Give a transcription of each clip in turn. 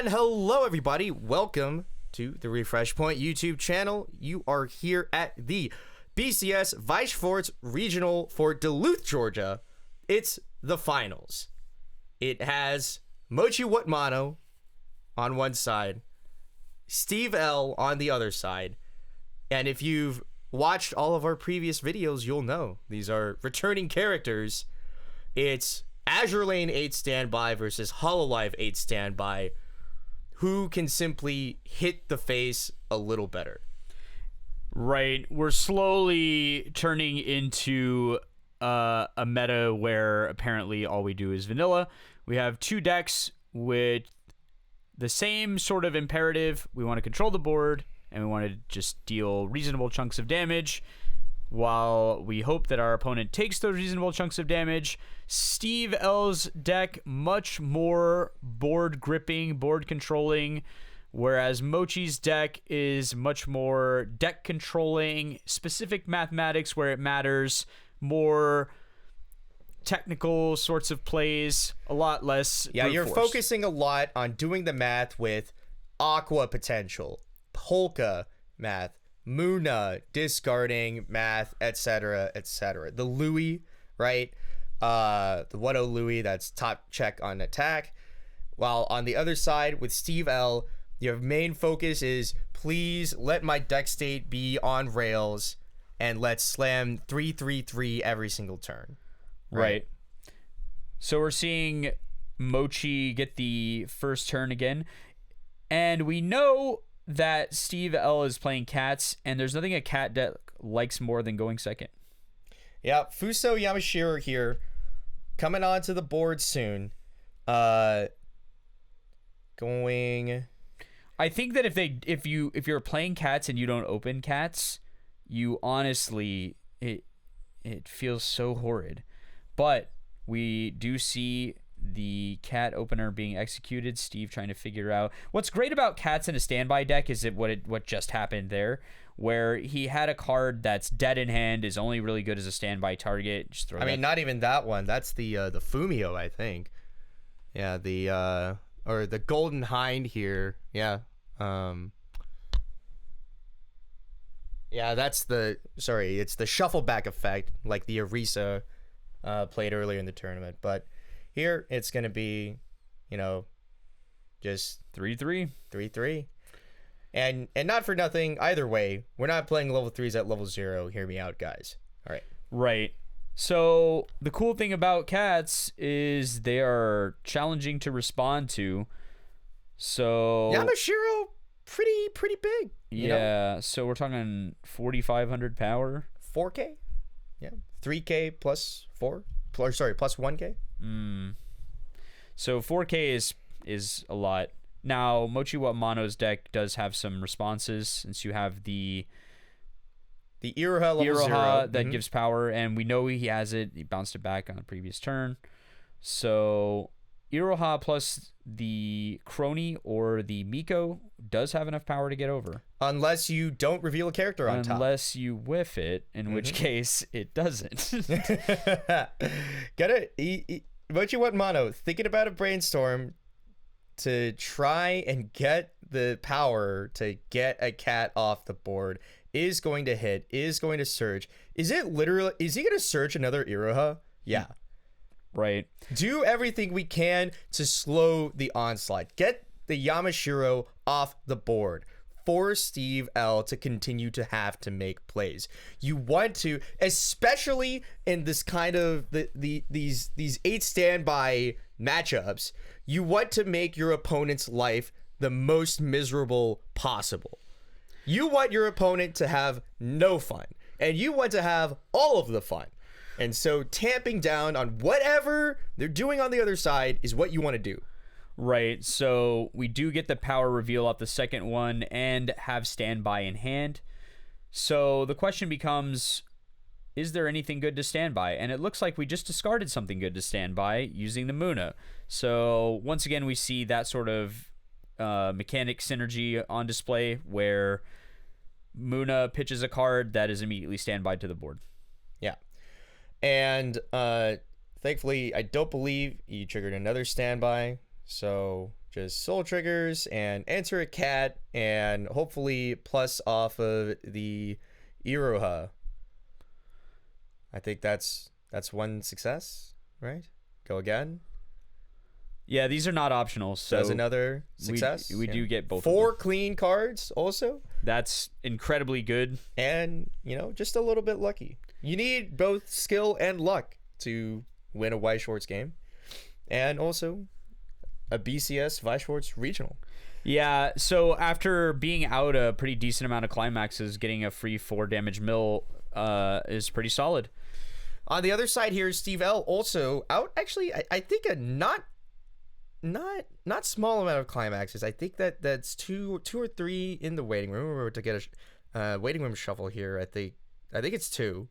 And hello, everybody. Welcome to the Refresh Point YouTube channel. You are here at the BCS Weiß Schwarz Regional for Duluth, Georgia. It's the finals. It has Mochi Mano on one side, Steve L on the other side. And if you've watched all of our previous videos, you'll know these are returning characters. It's Azur Lane 8 standby versus hololive 8 standby. Who can simply hit the face a little better? Right. We're slowly turning into a meta where apparently all we do is vanilla. We have two decks with the same sort of imperative. We want to control the board, and we want to just deal reasonable chunks of damage while we hope that our opponent takes those reasonable chunks of damage. Steve L's deck, much more board gripping, board controlling, whereas Mochi's deck is much more deck controlling, specific mathematics where it matters, more technical sorts of plays, a lot less. Yeah, you're force. focusing a lot on doing the math with Aqua potential, Polka math, Muna discarding math, etc., etc. The Louis, right? The 1-0 Louis, that's top check on attack. While on the other side with Steve L, your main focus is please let my deck state be on rails and let's slam 3-3-3 every single turn. Right. So we're seeing Mochi get the first turn again. And we know that Steve L is playing cats, and there's nothing a cat deck likes more than going second. Yeah, Fuso Yamashiro here, coming onto the board soon. I think that if you're playing cats and you don't open cats, you honestly it feels so horrid. But we do see the cat opener being executed. Steve trying to figure out what's great about cats in a standby deck is what just happened there, where he had a card that's dead in hand, is only really good as a standby target. Just throw. I mean, not even that one. That's the Fumio, I think. Yeah, or the Golden Hind here. Yeah. Yeah, it's the shuffleback effect, like the Arisa played earlier in the tournament, but here it's gonna be, just 3-3, 3-3, and not for nothing. Either way, we're not playing level 3s at level 0. Hear me out, guys. All right. Right. So the cool thing about cats is they are challenging to respond to. So Yamashiro, pretty big. Yeah. So we're talking 4,500 power. 4K. Yeah. 3K plus 4. Plus 1K. So 4K is a lot. Now, Mochi Mano's deck does have some responses, since you have the Iroha level 0 that gives power, and we know he has it. He bounced it back on the previous turn. So Iroha plus the Crony or the Miko does have enough power to get over. Unless you don't reveal a character on top. Unless you whiff it, in which case it doesn't. Mochi Mano, thinking about a brainstorm to try and get the power to get a cat off the board, is going to hit, is going to search. Is he going to search another Iroha? Yeah. Right. Do everything we can to slow the onslaught. Get the Yamashiro off the board. Force Steve L to continue to have to make plays. You want to, especially in this kind of these 8 standby matchups, you want to make your opponent's life the most miserable possible. You want your opponent to have no fun, and you want to have all of the fun. And so tamping down on whatever they're doing on the other side is what you want to do. Right. So we do get the power reveal off the second one and have standby in hand. So the question becomes, is there anything good to stand by? And it looks like we just discarded something good to stand by using the Muna. So once again, we see that sort of mechanic synergy on display, where Muna pitches a card that is immediately standby to the board. Yeah. And thankfully, I don't believe he triggered another standby. So just soul triggers and enter a cat and hopefully plus off of the Iroha. I think that's one success, right? Go again. Yeah, these are not optional. So does another success. We do get both. 4 clean cards also. That's incredibly good. And, just a little bit lucky. You need both skill and luck to win a Weiß Schwarz game. And also a BCS Weiß Schwarz Regional. Yeah, so after being out a pretty decent amount of climaxes, getting a free 4 damage mill is pretty solid. On the other side here, Steve L also out. Actually, I think a not small amount of climaxes. I think that's two or 3 in the waiting room. We're to get a waiting room shuffle here. I think it's 2.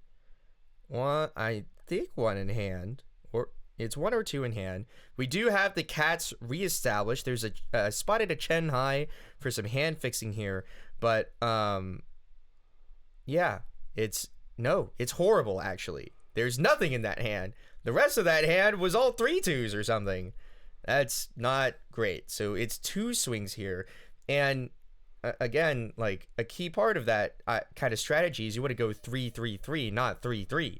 I think 1 in hand, or it's 1 or 2 in hand. We do have the cats reestablished. There's a spotted a Chen Hai for some hand fixing here, but yeah, it's horrible actually. There's nothing in that hand. The rest of that hand was all 3-2s or something. That's not great. So it's 2 swings here. And again, like a key part of that kind of strategy is you want to go 3-3-3, not 3-3.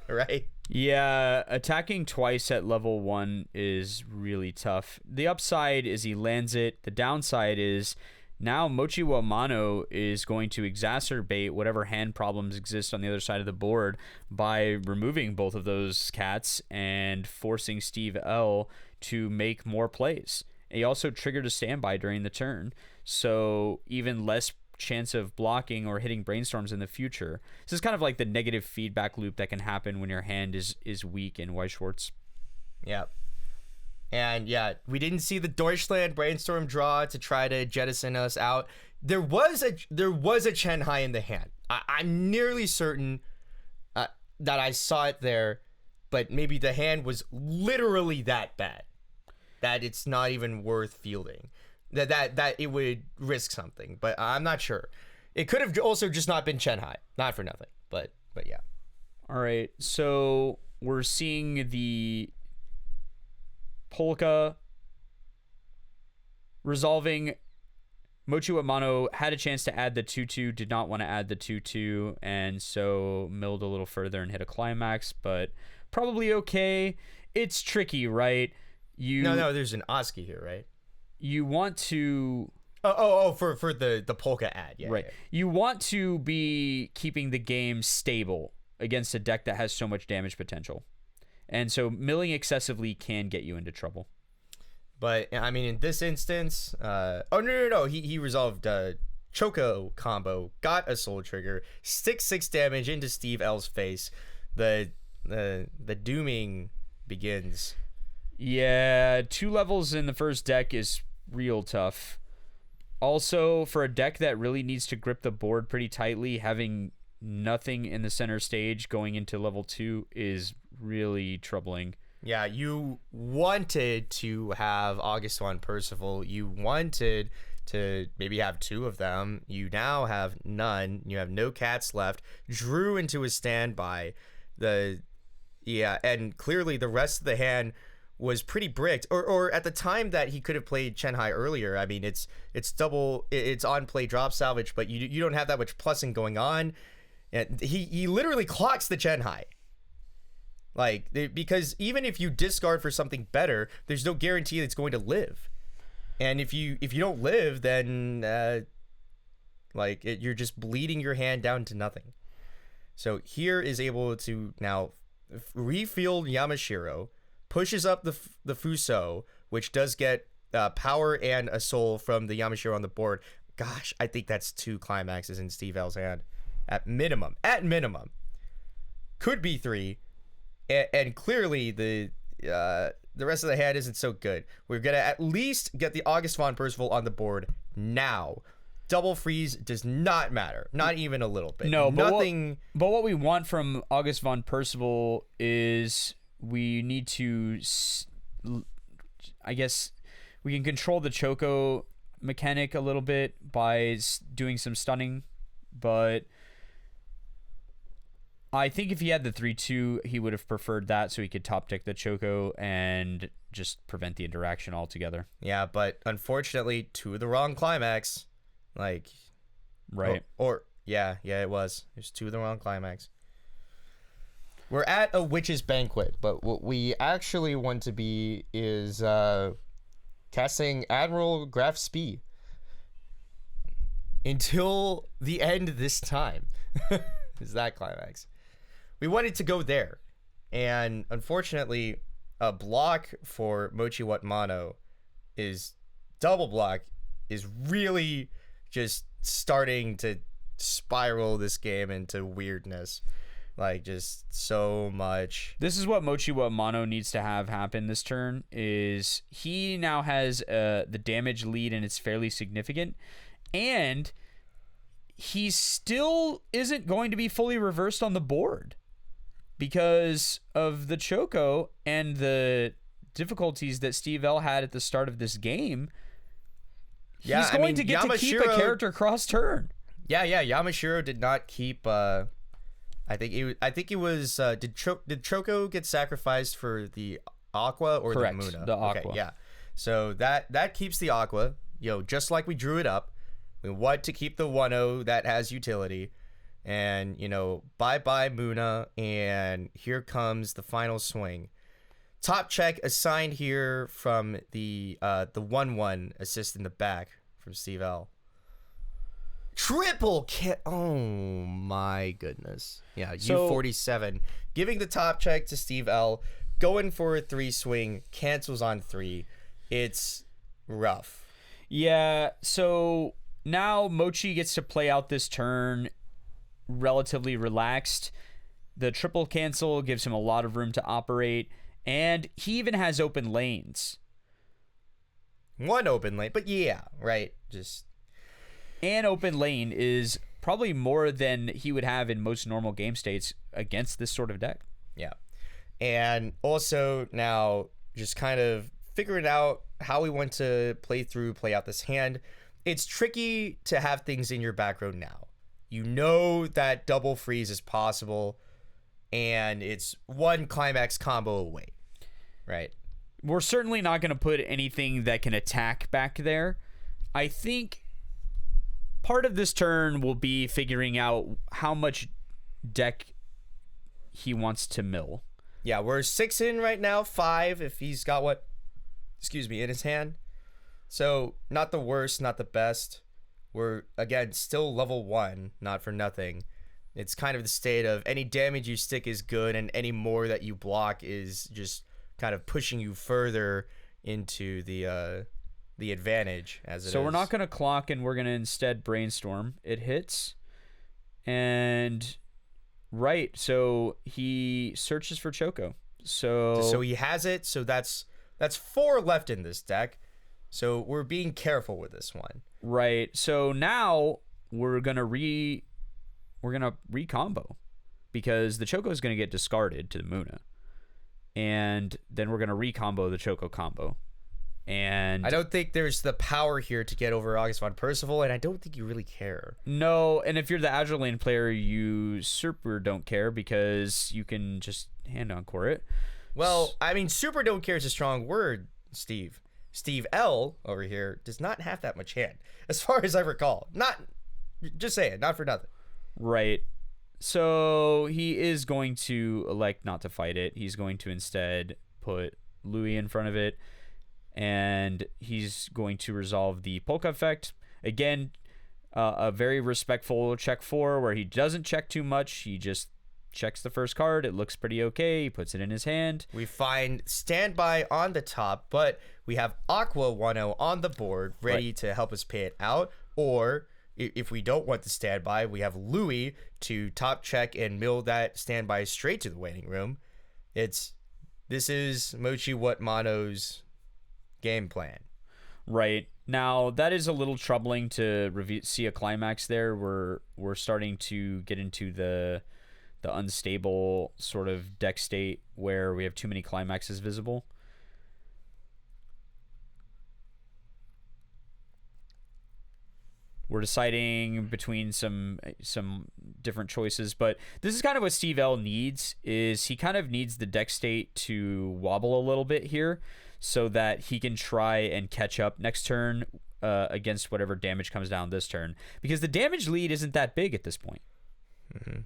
Right? Yeah, attacking twice at level 1 is really tough. The upside is he lands it. The downside is now Mochi wa Mano is going to exacerbate whatever hand problems exist on the other side of the board by removing both of those cats and forcing Steve L to make more plays. He also triggered a standby during the turn, so even less chance of blocking or hitting brainstorms in the future. This is kind of like the negative feedback loop that can happen when your hand is weak in Weiß Schwarz. Yeah. And yeah, we didn't see the Deutschland brainstorm draw to try to jettison us out. There was a Chen Hai in the hand. I'm nearly certain that I saw it there, but maybe the hand was literally that bad that it's not even worth fielding. That it would risk something, but I'm not sure. It could have also just not been Chen Hai, not for nothing, but yeah. All right, so we're seeing the polka resolving. Mochi wa Mano had a chance to add the 2-2, did not want to add the 2-2, and so milled a little further and hit a climax, but probably okay. It's tricky, right? No, there's an Oski here, right? You want to... for the polka ad, yeah. Right. Yeah. You want to be keeping the game stable against a deck that has so much damage potential. And so milling excessively can get you into trouble. But, I mean, in this instance... no. He resolved Choco combo, got a soul trigger, sticks 6 damage into Steve L's face. The dooming begins. Yeah, 2 levels in the first deck is real tough. Also, for a deck that really needs to grip the board pretty tightly, having nothing in the center stage going into level 2 is really troubling. Yeah, you wanted to have August 1 Percival. You wanted to maybe have 2 of them. You now have none. You have no cats left. Drew into a standby. And clearly the rest of the hand was pretty bricked, or at the time that he could have played Chen Hai earlier. I mean, it's on play drop salvage, but you don't have that much plussing going on. And he literally clocks the Chen Hai, because even if you discard for something better, there's no guarantee it's going to live. And if you don't live, then you're just bleeding your hand down to nothing. So here is able to now refield Yamashiro. Pushes up the Fuso, which does get power and a soul from the Yamashiro on the board. Gosh, I think that's 2 climaxes in Steve L's hand. At minimum. Could be 3. And clearly the rest of the hand isn't so good. We're going to at least get the August von Percival on the board now. Double freeze does not matter. Not even a little bit. No, nothing. But what we want from August von Percival is... we need to, I guess, we can control the Choco mechanic a little bit by doing some stunning, but I think if he had the 3-2, he would have preferred that so he could top deck the Choco and just prevent the interaction altogether. Yeah, but unfortunately, to the wrong climax. Like, right. Yeah, it was. There's two of the wrong climax. We're at a witch's banquet, but what we actually want to be is casting Admiral Graf Spee until the end this time. Is that climax? We wanted to go there, and unfortunately, a block for Mochi Mano is double block is really just starting to spiral this game into weirdness. Like, just so much. This is what Mochi Mano needs to have happen this turn, is he now has the damage lead, and it's fairly significant. And he still isn't going to be fully reversed on the board because of the Choco and the difficulties that Steve L had at the start of this game. He's going to get to keep a character cross turn. Yeah. Yamashiro did not keep. I think it was. Did Choco get sacrificed for the Aqua or Correct, the Muna? the Aqua. Okay, yeah. So that keeps the Aqua. Just like we drew it up. We want to keep the 1-0 that has utility. And, bye-bye Muna, and here comes the final swing. Top check assigned here from the 1-1 assist in the back from Steve L. Triple kill. Oh, my goodness. Yeah, U47. Giving the top check to Steve L. Going for a 3 swing. Cancels on 3. It's rough. Yeah, so now Mochi gets to play out this turn relatively relaxed. The triple cancel gives him a lot of room to operate, and he even has open lanes. One open lane, but yeah, right. An open lane is probably more than he would have in most normal game states against this sort of deck. Yeah. And also now just kind of figuring out how we want to play out this hand. It's tricky to have things in your back row now. You know that double freeze is possible, and it's one climax combo away, right? We're certainly not going to put anything that can attack back there. I think part of this turn will be figuring out how much deck he wants to mill. Yeah, we're 6 in right now, 5 if he's got in his hand. So, not the worst, not the best. We're, again, still level 1, not for nothing. It's kind of the state of any damage you stick is good, and any more that you block is just kind of pushing you further into the advantage as it is. So we're not going to clock, and we're going to instead brainstorm. It hits, and right, so he searches for Choco. So he has it, so that's 4 left in this deck. So we're being careful with this one. Right. So now we're gonna recombo because the Choco is gonna get discarded to the Muna, and then we're gonna recombo the Choco combo. And I don't think there's the power here to get over August von Percival, and I don't think you really care. No, and if you're the Azur Lane player, you super don't care because you can just hand encore it. Well, I mean, super don't care is a strong word, Steve. Steve L over here does not have that much hand, as far as I recall. Just saying, not for nothing. Right. So he is going to elect not to fight it. He's going to instead put Louis in front of it, and he's going to resolve the polka effect. Again, a very respectful check 4 where he doesn't check too much. He just checks the first card. It looks pretty okay. He puts it in his hand. We find standby on the top, but we have Aqua 1-0 on the board ready to help us pay it out. Or if we don't want the standby, we have Louis to top check and mill that standby straight to the waiting room. This is Mochi Mano's game plan. Right. Now, that is a little troubling to see a climax there. We're starting to get into the unstable sort of deck state where we have too many climaxes visible. We're deciding between some different choices, but this is kind of what Steve L needs. Is he kind of needs the deck state to wobble a little bit here, so that he can try and catch up next turn against whatever damage comes down this turn, because the damage lead isn't that big at this point. Mm-hmm.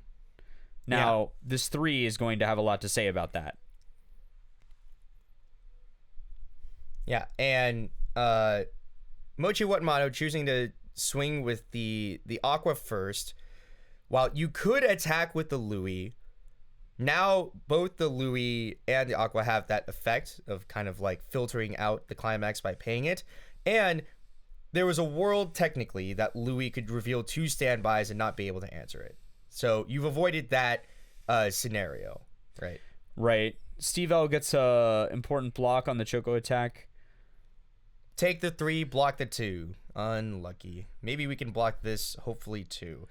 Now, this 3 is going to have a lot to say about that. Yeah, and Mochi Mano choosing to swing with the Aqua first, while you could attack with the Louis. Now both the Louis and the Aqua have that effect of kind of like filtering out the climax by paying it, and there was a world technically that Louis could reveal 2 standbys and not be able to answer it. So you've avoided that scenario, right? Right. Steve L gets a important block on the Choco attack. Take the 3, block the 2. Unlucky. Maybe we can block this, hopefully, too.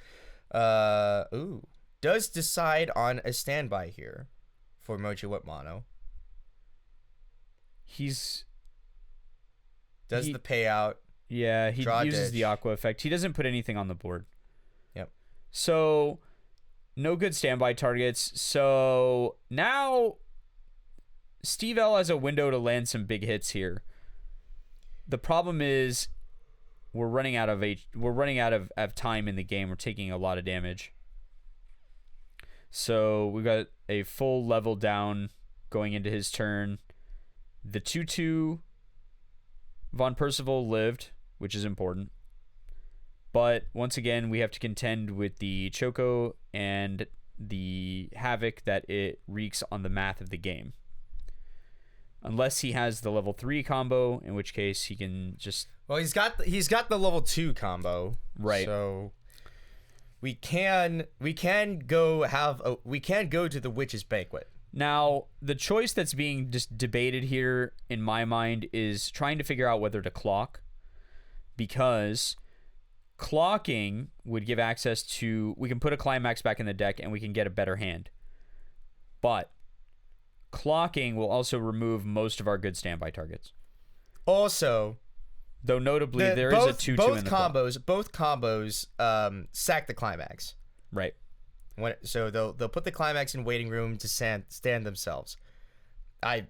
Does decide on a standby here for Mochi Mano. Does the payout. Yeah, he uses ditch. the Aqua effect. He doesn't put anything on the board. Yep. So, no good standby targets. So, now Steve L has a window to land some big hits here. The problem is we're running out of time in the game. We're taking a lot of damage. So we've got a full level down going into his turn. The 2/2 Von Percival lived, which is important. But once again, we have to contend with the Choco and the havoc that it wreaks on the math of the game. Unless he has the level 3 combo, in which case he can just... Well, he's got the level 2 combo. Right. So we can go to the Witch's Banquet. Now, the choice that's being just debated here, in my mind, is trying to figure out whether to clock. Because clocking would give access to... We can put a climax back in the deck and we can get a better hand. But clocking will also remove most of our good standby targets. Also, though notably, there is a 2/2 in the combos. Both combos sack the climax. Right. So they'll put the climax in waiting room to stand themselves. I'm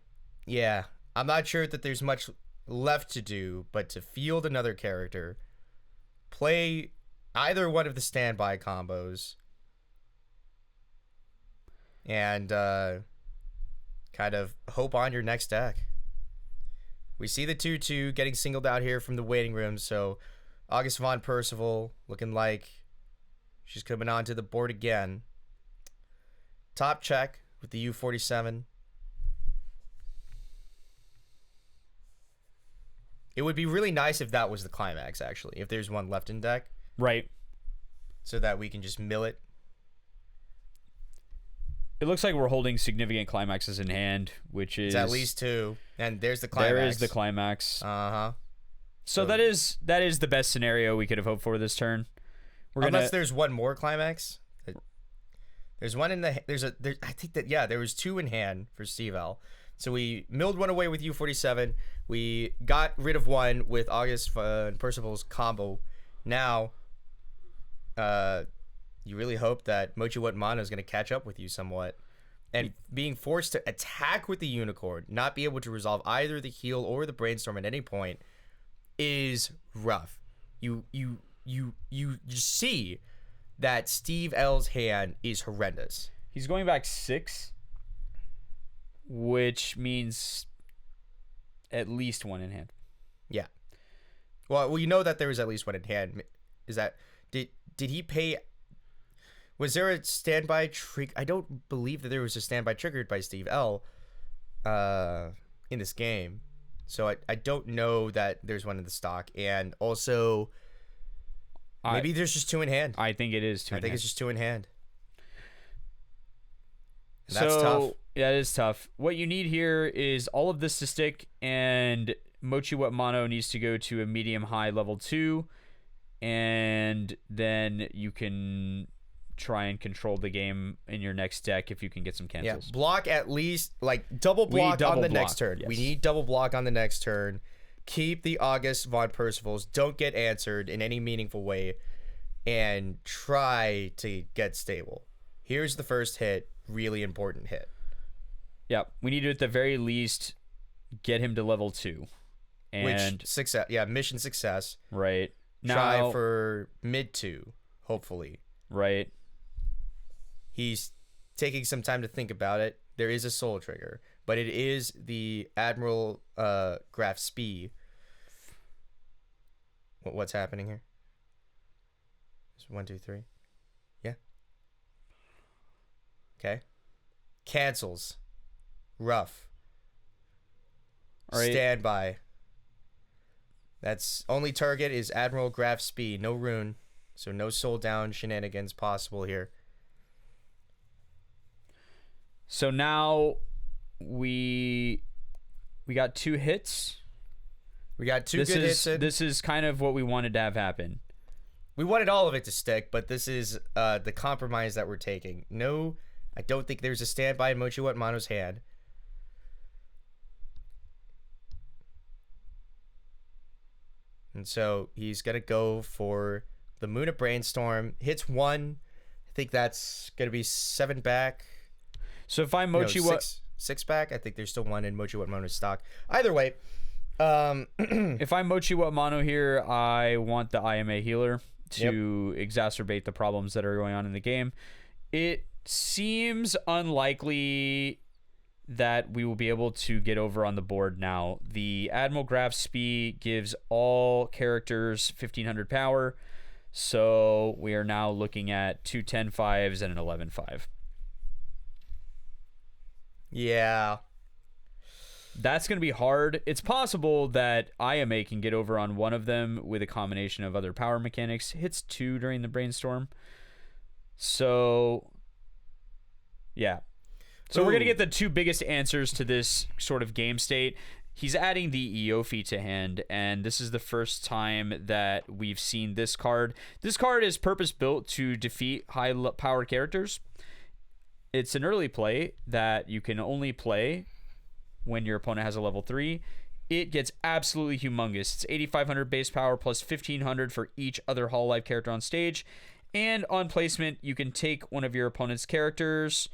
not sure that there's much left to do, but to field another character, play either one of the standby combos, and kind of hope on your next deck. We see the 2/2 getting singled out here from the waiting room, so August Von Percival looking like she's coming onto the board again. Top check with the U47. It would be really nice if that was the climax, actually, if there's one left in deck. Right. So that we can just mill it. It looks like we're holding significant climaxes in hand, which is... It's at least 2. And there's the climax. There is the climax. Uh-huh. So that is the best scenario we could have hoped for this turn. Unless there's one more climax. There's one in the... there was 2 in hand for Steve L. So we milled one away with U47. We got rid of one with August and Percival's combo. Now, you really hope that Mochi Mano is going to catch up with you somewhat. And being forced to attack with the Unicorn, not be able to resolve either the heal or the brainstorm at any point, is rough. You see that Steve L's hand is horrendous. He's going back 6, which means at least 1 in hand. Yeah. Well, you know that there was at least 1 in hand. Is that did he pay? Was there a standby trick? I don't believe that there was a standby triggered by Steve L. In this game, so I don't know that there's one in the stock, and also maybe there's just 2 in hand. I think it is 2 in hand. I think it's just 2 in hand. And that's tough. Yeah, it is tough. What you need here is all of this to stick, and Mochi Mano needs to go to a medium-high level 2, and then you can try and control the game in your next deck if you can get some cancels. Yeah, block at least, like double block on the next turn. Yes. We need double block on the next turn. keep the August von Percivals, don't get answered in any meaningful way, and try to get stable. Here's the first hit, really important hit. Yeah, we need to at the very least get him to level 2. And success, mission success. Right. Now, try for mid 2, hopefully. Right. He's taking some time to think about it. There is a soul trigger, but it is the Admiral Graf Spee. What's happening here? It's 1, 2, 3. Yeah. Okay. Cancels. Rough. All right. Standby. That's only target is Admiral Graf Spee. No rune, so no soul down shenanigans possible here. So now we got 2 hits. We got 2 good hits. This is kind of what we wanted to have happen. We wanted all of it to stick, but this is the compromise that we're taking. No, I don't think there's a standby in Mochi Mano's hand. And so he's going to go for the Moon of Brainstorm. Hits 1. I think that's going to be 7 back. So if I'm Mochi six back, I think there's still 1 in Mochi Mano's stock. Either way. If I'm Mochi Mano here, I want the IMA healer to exacerbate the problems that are going on in the game. It seems unlikely that we will be able to get over on the board now. The Admiral Graf Spee gives all characters 1500 power, so we are now looking at 2 10-5s and an 11-5. Yeah. That's going to be hard. It's possible that IMA can get over on one of them with a combination of other power mechanics. Hits 2 during the brainstorm. So, yeah. So we're going to get the 2 biggest answers to this sort of game state. He's adding the Eofi to hand, and this is the first time that we've seen this card. This card is purpose-built to defeat high-power characters. It's an early play that you can only play when your opponent has a level 3. It gets absolutely humongous. It's 8,500 base power plus 1,500 for each other hololive character on stage. And on placement, you can take one of your opponent's characters,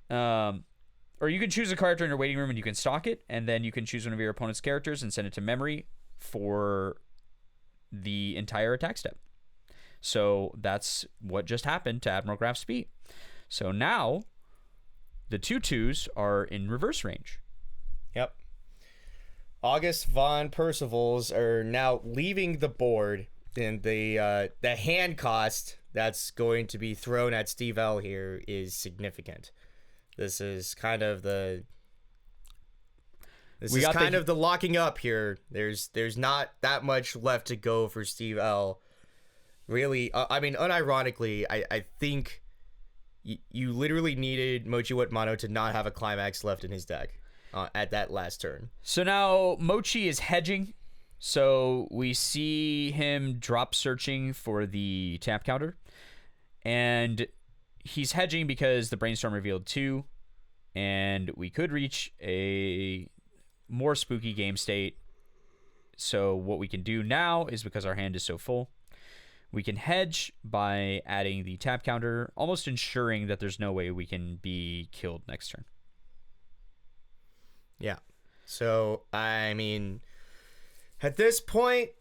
or you can choose a character in your waiting room and you can stock it, and then you can choose one of your opponent's characters and send it to memory for the entire attack step. So that's what just happened to Admiral Graf Spee. So now the 2/2s are in reverse range. Yep. August von Percivals are now leaving the board, and the hand cost that's going to be thrown at Steve L here is significant. This is kind of the the locking up here. There's not that much left to go for Steve L. Really, I mean, unironically, I think you literally needed Mochi Mano to not have a climax left in his deck at that last turn. So now Mochi is hedging. So we see him drop searching for the tap counter. And he's hedging because the brainstorm revealed 2. And we could reach a more spooky game state. So what we can do now is, because our hand is so full, we can hedge by adding the tap counter, almost ensuring that there's no way we can be killed next turn. Yeah. So, I mean, at this point,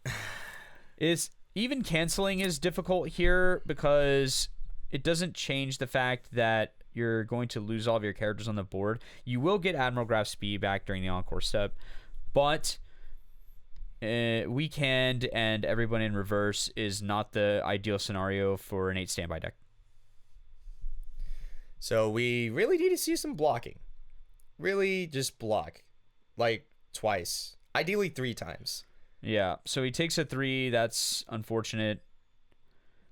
even canceling is difficult here because it doesn't change the fact that you're going to lose all of your characters on the board. You will get Admiral Graf Spee back during the encore step, but weekend and everyone in reverse is not the ideal scenario for an 8 standby deck. So we really need to see some blocking. Really just block. Like twice. Ideally 3 times. Yeah, so he takes a 3. That's unfortunate.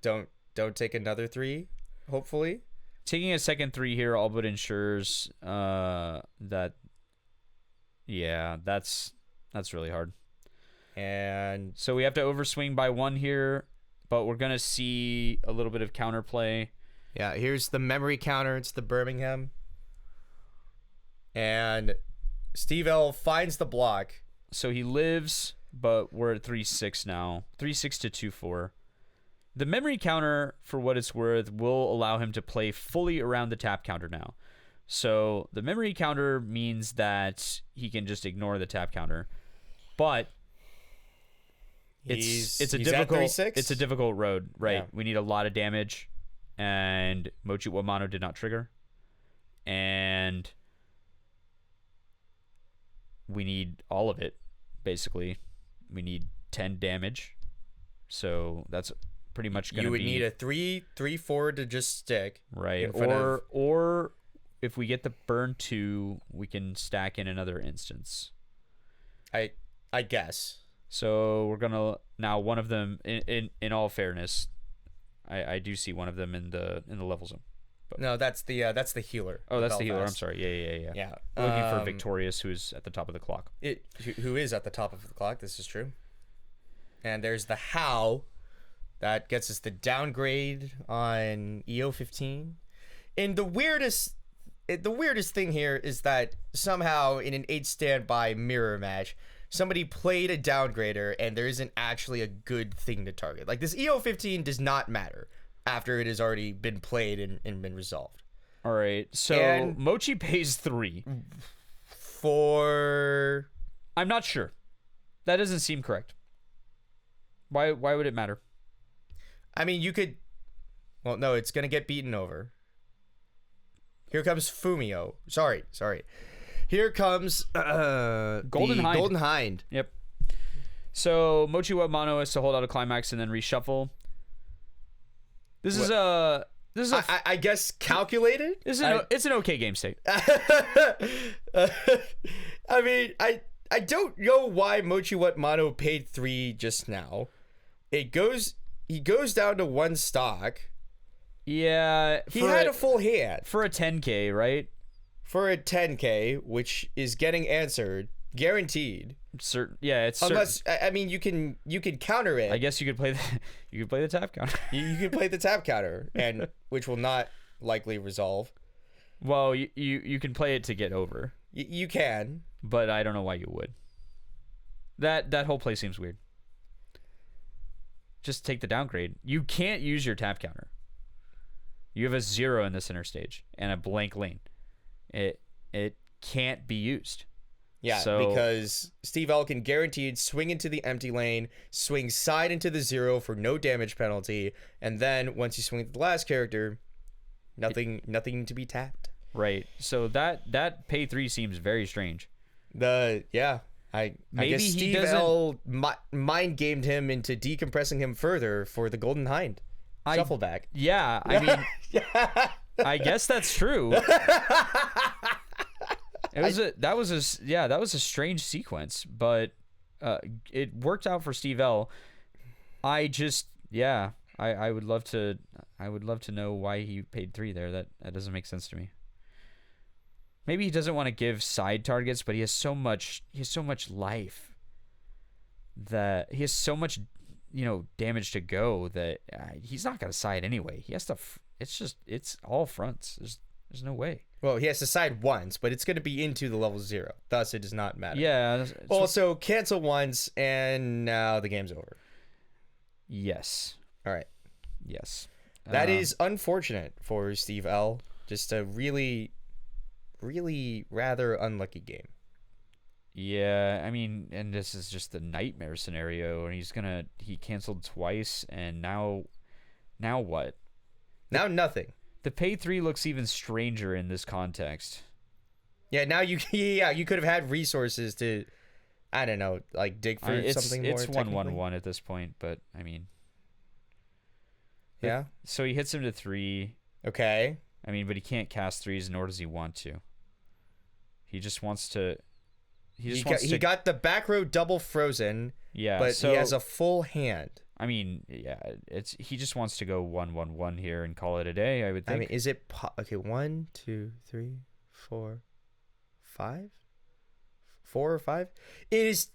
Don't take another 3, hopefully. Taking a second 3 here all but ensures that, yeah, that's really hard. And so we have to overswing by 1 here, but we're going to see a little bit of counterplay. Yeah, here's the memory counter. It's the Birmingham. And Steve L finds the block. So he lives. but we're at 3-6 now. 3-6 to 2-4. The memory counter, for what it's worth, will allow him to play fully around the tap counter now. So the memory counter means that he can just ignore the tap counter, but it's a difficult road, right? Yeah. We need a lot of damage, and Mochi Mano did not trigger, and we need all of it. Basically, we need 10 damage, so that's pretty much going to be. You would need a 3/4 to just stick, right? Or if we get the burn 2, we can stack in another instance. I guess. So we're gonna now one of them. In all fairness, I do see one of them in the level zone. But no, that's the healer. Oh, that's the healer. I'm sorry. Yeah. Yeah. We're looking for Victorious, who's at the top of the clock. Who is at the top of the clock? This is true. And there's the How, that gets us the downgrade on EO15. And the weirdest thing here is that somehow in an 8 standby mirror match, somebody played a downgrader and there isn't actually a good thing to target. Like, this EO15 does not matter after it has already been played and been resolved. All right, so and Mochi pays 3 for. I'm not sure. That doesn't seem correct. Why would it matter? I mean, you could. Well, no, it's gonna get beaten over. Here comes Fumio. Sorry. Here comes Golden Hind. Golden Hind. Yep. So Mochi Mano is to hold out a climax and then reshuffle. This is I guess calculated. It's an okay game state. I mean, I don't know why Mochi Mano paid 3 just now. He goes down to 1 stock. Yeah, he had a full hand for a 10K, right? For a 10K, which is getting answered, guaranteed. Unless I mean, you can counter it. I guess you could play the tap counter. You could play the tap counter, and which will not likely resolve. Well, you can play it to get over. You can, but I don't know why you would. That whole play seems weird. Just take the downgrade. You can't use your tap counter. You have a 0 in the center stage and a blank lane. It can't be used. Yeah, because Steve L can guaranteed swing into the empty lane, swing side into the 0 for no damage penalty, and then once you swing to the last character, nothing to be tapped. Right. So that pay 3 seems very strange. I guess Steve L mind gamed him into decompressing him further for the Golden Hind shuffle back. Yeah, I mean, I guess that's true. That was a strange sequence, but it worked out for Steve L. I would love to know why he paid 3 there. That doesn't make sense to me. Maybe he doesn't want to give side targets, but he has so much life that he has so much, damage to go that he's not going to side anyway. He has to. It's all fronts. There's no way. Well, he has to side once, but it's going to be into the level 0. Thus, it does not matter. Yeah. Also, cancel once, and now the game's over. Yes. All right. Yes. That is unfortunate for Steve L. Just a really, really rather unlucky game. Yeah, I mean, and this is just the nightmare scenario, and he canceled twice, and now what? Now nothing. The pay 3 looks even stranger in this context. Yeah, now you could have had resources to, I don't know, like dig for something more. It's 1-1-1 at this point, but I mean, yeah. So he hits him to 3. Okay. I mean, but he can't cast 3s, nor does he want to. He just wants to. He got the back row double frozen. Yeah, but he has a full hand. I mean, yeah, he just wants to go 1-1-1 here and call it a day, I would think. I mean, is it okay? 1, 2, 3, 4, 5, 4 or 5. It is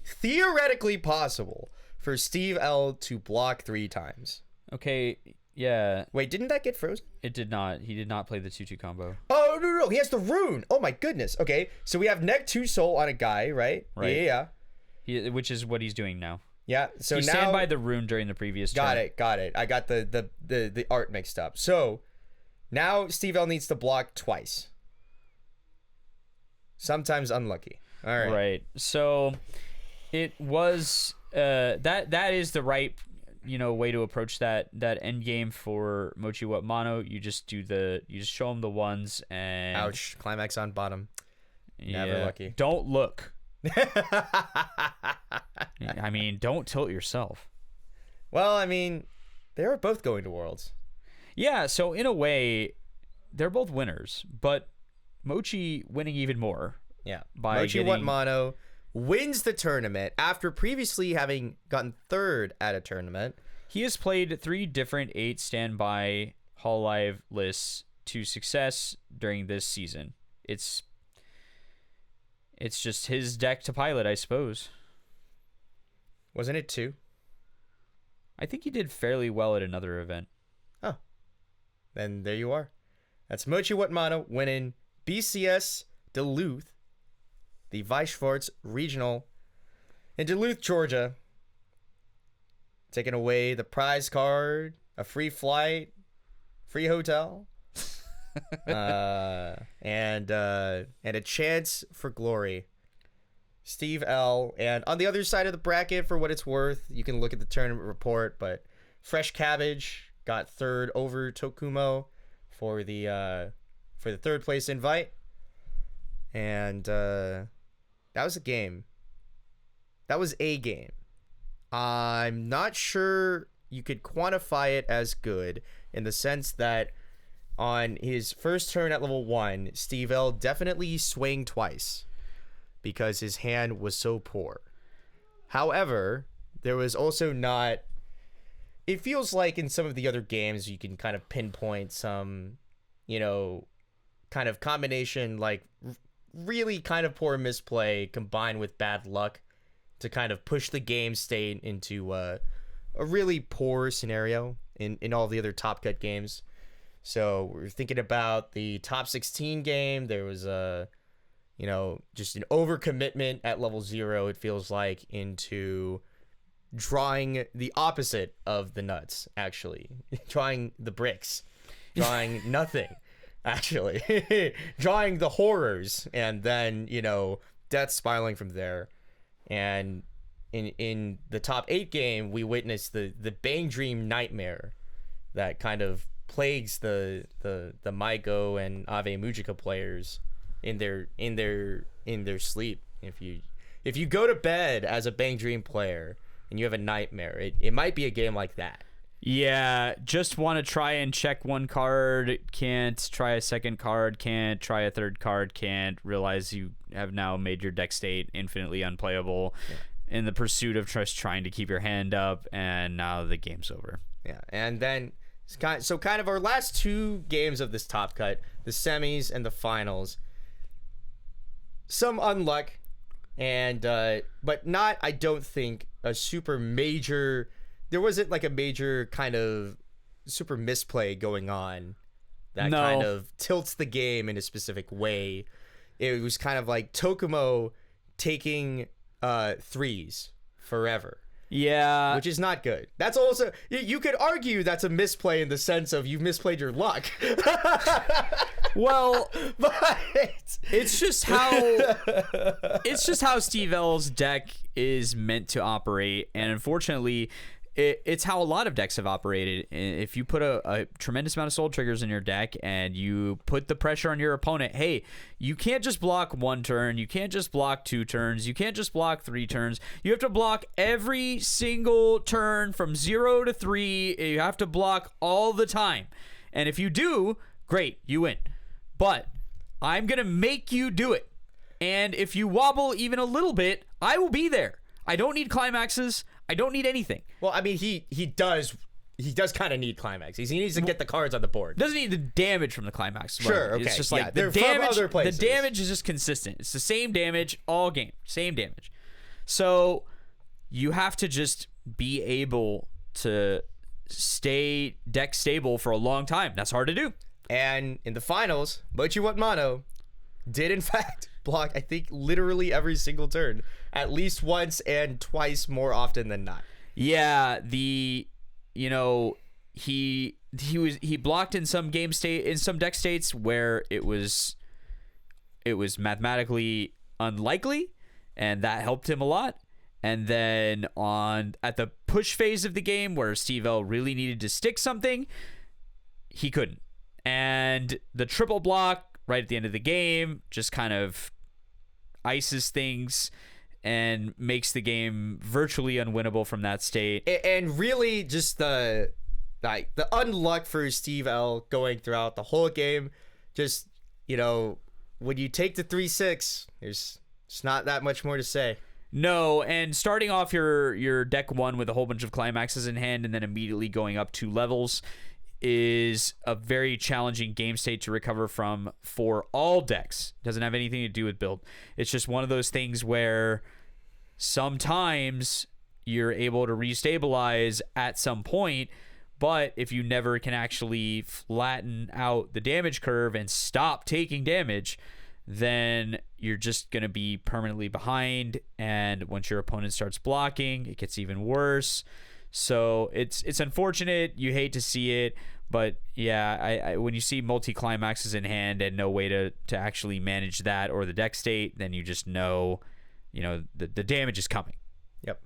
theoretically possible for Steve L to block 3 times. Okay, yeah. Wait, didn't that get frozen? It did not. He did not play the 2-2 combo. Oh no! He has the rune. Oh my goodness. Okay, so we have neck 2 soul on a guy, right? Right. Yeah. which is what he's doing now. Yeah. So he now stand by the rune during the previous turn. Got it. I got the art mixed up. So now Steve L needs to block twice. Sometimes unlucky. All right. Right. So it was that is the right way to approach that end game for Mochi what Mano. You just show him the ones and ouch, climax on bottom. Never lucky. Don't look. I mean, don't tilt yourself. Well, I mean, they are both going to Worlds. Yeah, so in a way, they're both winners, but Mochi winning even more. Yeah. Mochi what Mano wins the tournament after previously having gotten third at a tournament. He has played 3 different 8 standby hololive lists to success during this season. It's just his deck to pilot, I suppose. Wasn't it 2? I think he did fairly well at another event. Oh. Then there you are. That's Mochi what Mano winning BCS Duluth, the Weiß Schwarz Regional in Duluth, Georgia. Taking away the prize card, a free flight, free hotel, and a chance for glory. Steve L. And on the other side of the bracket, for what it's worth, you can look at the tournament report, but Fresh Cabbage got third over Tokumo for the third place invite. And that was a game. That was a game. I'm not sure you could quantify it as good in the sense that on his first turn at level 1, Steve L definitely swung twice because his hand was so poor. However, there was also not... It feels like in some of the other games you can kind of pinpoint some, kind of combination, like really kind of poor misplay combined with bad luck to kind of push the game state into a really poor scenario in all the other Top Cut games. So we're thinking about the top 16 game. There was just an overcommitment at level 0, it feels like, into drawing the opposite of the nuts, actually. Drawing the bricks. Drawing nothing, actually. Drawing the horrors, and then, death spiraling from there. And in the top 8 game, we witnessed the Bang Dream nightmare that kind of plagues the Maiko and Ave Mujica players in their sleep. If you go to bed as a Bang Dream player and you have a nightmare, it might be a game like that. Yeah, just want to try and check one card, can't, try a second card, can't, try a third card, can't, realize you have now made your deck state infinitely unplayable in the pursuit of just trying to keep your hand up, and now the game's over. Yeah, and then so kind of our last 2 games of this Top Cut, the semis and the finals, some unluck, and but not, I don't think, a super major... There wasn't like a major kind of super misplay going on that kind of tilts the game in a specific way. It was kind of like Tokumo taking 3s forever. Yeah. Which is not good. That's also... You could argue that's a misplay in the sense of you've misplayed your luck. Well, but it's just how Steve L's deck is meant to operate, and unfortunately... It's how a lot of decks have operated. If you put a tremendous amount of soul triggers in your deck and you put the pressure on your opponent, hey, you can't just block 1 turn, you can't just block 2 turns, you can't just block 3 turns. You have to block every single turn from 0 to 3. You have to block all the time. And if you do, great, you win. But I'm going to make you do it. And if you wobble even a little bit, I will be there. I don't need climaxes. I don't need anything. Well, I mean, he does kind of need climaxes. He needs to get the cards on the board. Doesn't need the damage from the climax. Sure, okay. It's just yeah, like the damage. From other places. The damage is just consistent. It's the same damage all game. Same damage. So you have to just be able to stay deck stable for a long time. That's hard to do. And in the finals, Mochi what Mano did in fact block, I think, literally every single turn, at least once and twice more often than not. Yeah, he blocked in some deck states where it was mathematically unlikely, and that helped him a lot. And then at the push phase of the game where Steve L really needed to stick something, he couldn't. And the triple block right at the end of the game just kind of ices things and makes the game virtually unwinnable from that state. And really just the unluck for Steve L going throughout the whole game. Just, when you take the 3-6, there's not that much more to say. No, and starting off your deck 1 with a whole bunch of climaxes in hand and then immediately going up 2 levels is a very challenging game state to recover from for all decks. Doesn't have anything to do with build. It's just one of those things where sometimes you're able to restabilize at some point, but if you never can actually flatten out the damage curve and stop taking damage, then you're just going to be permanently behind, and once your opponent starts blocking, it gets even worse. So it's unfortunate. You hate to see it, but yeah, I when you see multi-climaxes in hand and no way to actually manage that or the deck state, then you just know, the damage is coming. Yep.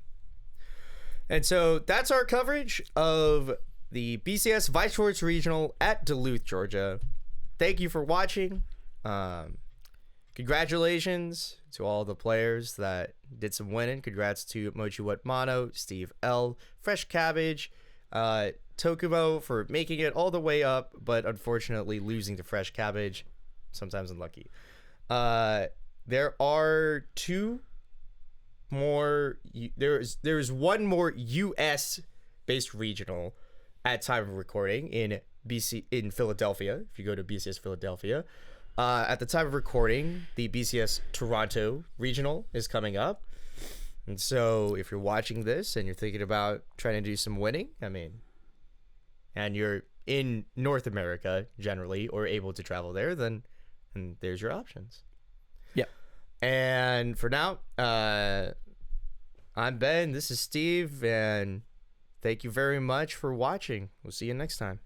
And so that's our coverage of the BCS Weiß Schwarz Regional at Duluth, Georgia. Thank you for watching. Congratulations to all the players that did some winning. Congrats to Mochi Mano, Steve L, Fresh Cabbage, Tokumo for making it all the way up, but unfortunately losing to Fresh Cabbage. Sometimes unlucky. There are two more. There's one more U.S. based regional at time of recording in Philadelphia. If you go to BCS Philadelphia. At the time of recording, the BCS Toronto Regional is coming up. And so if you're watching this and you're thinking about trying to do some winning, and you're in North America generally or able to travel there, then there's your options. Yeah. And for now, I'm Ben, this is Steve, and thank you very much for watching. We'll see you next time.